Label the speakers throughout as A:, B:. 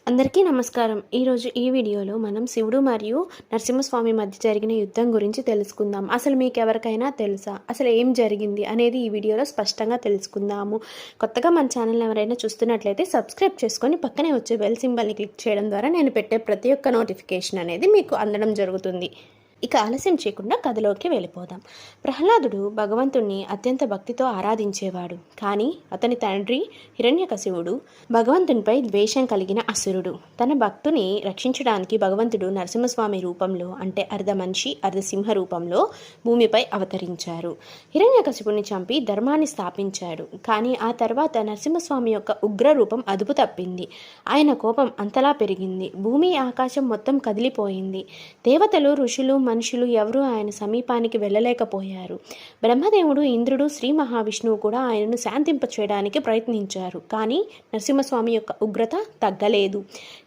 A: అందరికీ నమస్కారం. ఈరోజు ఈ వీడియోలో మనం శివుడు మరియు నరసింహస్వామి మధ్య జరిగిన యుద్ధం గురించి తెలుసుకుందాం. అసలు మీకు ఎవరికైనా తెలుసా? అసలు ఏం జరిగింది అనేది ఈ వీడియోలో స్పష్టంగా తెలుసుకుందాము. కొత్తగా మన ఛానల్ ఎవరైనా చూస్తున్నట్లయితే సబ్స్క్రైబ్ చేసుకొని పక్కనే వచ్చే బెల్ సింబల్ని క్లిక్ చేయడం ద్వారా నేను పెట్టే ప్రతి ఒక్క నోటిఫికేషన్ అనేది మీకు అందడం జరుగుతుంది. ఇక ఆలస్యం చేయకుండా కథలోకి వెళ్ళిపోదాం. ప్రహ్లాదుడు భగవంతుణ్ణి అత్యంత భక్తితో ఆరాధించేవాడు. కానీ అతని తండ్రి హిరణ్యకశిపుడు భగవంతునిపై ద్వేషం కలిగిన అసురుడు. తన భక్తుని రక్షించడానికి భగవంతుడు నరసింహస్వామి రూపంలో, అంటే అర్ధ మనిషి అర్ధ సింహ రూపంలో భూమిపై అవతరించారు. హిరణ్యకశిపుని చంపి ధర్మాన్ని స్థాపించాడు. కానీ ఆ తర్వాత నరసింహస్వామి యొక్క ఉగ్ర రూపం అదుపు తప్పింది. ఆయన కోపం అంతలా పెరిగింది. భూమి ఆకాశం మొత్తం కదిలిపోయింది. దేవతలు, ఋషులు, మనుషులు ఎవరూ ఆయన సమీపానికి వెళ్ళలేకపోయారు. బ్రహ్మదేవుడు, ఇంద్రుడు, శ్రీ మహావిష్ణువు కూడా ఆయనను శాంతింపచేయడానికి ప్రయత్నించారు. కానీ నరసింహస్వామి యొక్క ఉగ్రత తగ్గలేదు.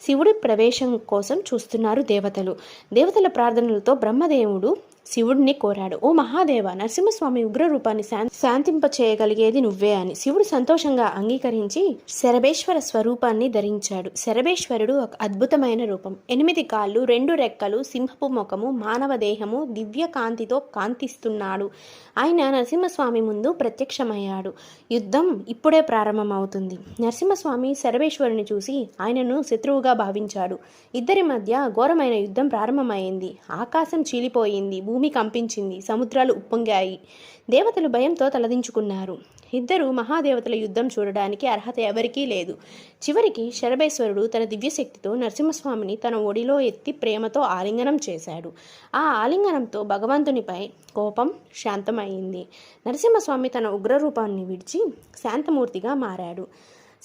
A: శివుడి ప్రవేశం కోసం చూస్తున్నారు దేవతలు. దేవతల ప్రార్థనలతో బ్రహ్మదేవుడు శివుడిని కోరాడు. ఓ మహాదేవ, నరసింహస్వామి ఉగ్రరూపాన్ని శాంతింపచేయగలిగేది నువ్వే అని. శివుడు సంతోషంగా అంగీకరించి శరభేశ్వర స్వరూపాన్ని ధరించాడు. శరభేశ్వరుడు ఒక అద్భుతమైన రూపం. 8 కాళ్ళు, 2 రెక్కలు, సింహపు ముఖము, మానవ దేహము, దివ్య కాంతితో కాంతిస్తున్నాడు. ఆయన నరసింహస్వామి ముందు ప్రత్యక్షమయ్యాడు. యుద్ధం ఇప్పుడే ప్రారంభమవుతుంది. నరసింహస్వామి శరభేశ్వరుని చూసి ఆయనను శత్రువుగా భావించాడు. ఇద్దరి మధ్య ఘోరమైన యుద్ధం ప్రారంభమైంది. ఆకాశం చీలిపోయింది, భూమి కంపించింది, సముద్రాలు ఉప్పొంగాయి. దేవతలు భయంతో తలదించుకున్నారు. ఇద్దరు మహాదేవతల యుద్ధం చూడడానికి అర్హత ఎవరికీ లేదు. చివరికి శరభేశ్వరుడు తన దివ్యశక్తితో నరసింహస్వామిని తన ఒడిలో ఎత్తి ప్రేమతో ఆలింగనం చేశాడు. ఆ ఆలింగనంతో భగవంతునిపై కోపం శాంతమైంది. నరసింహస్వామి తన ఉగ్రరూపాన్ని విడిచి శాంతమూర్తిగా మారాడు.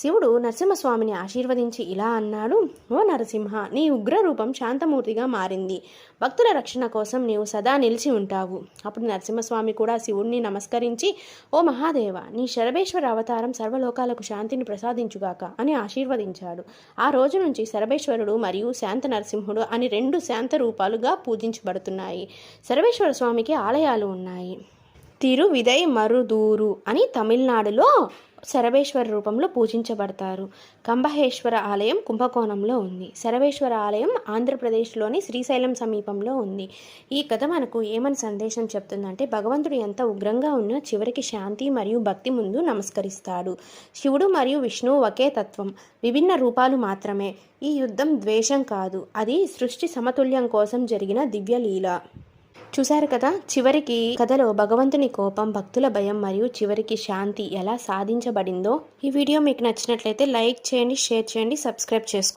A: శివుడు నరసింహస్వామిని ఆశీర్వదించి ఇలా అన్నాడు: ఓ నరసింహ, నీ ఉగ్రరూపం శాంతమూర్తిగా మారింది. భక్తుల రక్షణ కోసం నీవు సదా నిలిచి ఉంటావు. అప్పుడు నరసింహస్వామి కూడా శివుడిని నమస్కరించి, ఓ మహాదేవ, నీ శరభేశ్వర అవతారం సర్వలోకాలకు శాంతిని ప్రసాదించుగాక అని ఆశీర్వదించాడు. ఆ రోజు నుంచి శరభేశ్వరుడు మరియు శాంత నరసింహుడు అని 2 శాంత రూపాలుగా పూజించబడుతున్నాయి. శరభేశ్వర స్వామికి ఆలయాలు ఉన్నాయి. తిరువిదై మరుదూరు అని తమిళనాడులో శరభేశ్వర రూపంలో పూజించబడతారు. కంబహేశ్వర ఆలయం కుంభకోణంలో ఉంది. శరభేశ్వర ఆలయం ఆంధ్రప్రదేశ్లోని శ్రీశైలం సమీపంలో ఉంది. ఈ కథ మనకు ఏమని సందేశం చెప్తుందంటే, భగవంతుడు ఎంత ఉగ్రంగా ఉన్నా చివరికి శాంతి మరియు భక్తి ముందు నమస్కరిస్తాడు. శివుడు మరియు విష్ణువు ఒకే తత్వం, విభిన్న రూపాలు మాత్రమే. ఈ యుద్ధం ద్వేషం కాదు, అది సృష్టి సమతుల్యం కోసం జరిగిన దివ్యలీల. చూశారు కదా, చివరికి కథలో భగవంతుని కోపం, భక్తుల భయం మరియు చివరికి శాంతి ఎలా సాధించబడిందో. ఈ వీడియో మీకు నచ్చినట్లయితే లైక్ చేయండి, షేర్ చేయండి, సబ్స్క్రైబ్ చేసుకోండి.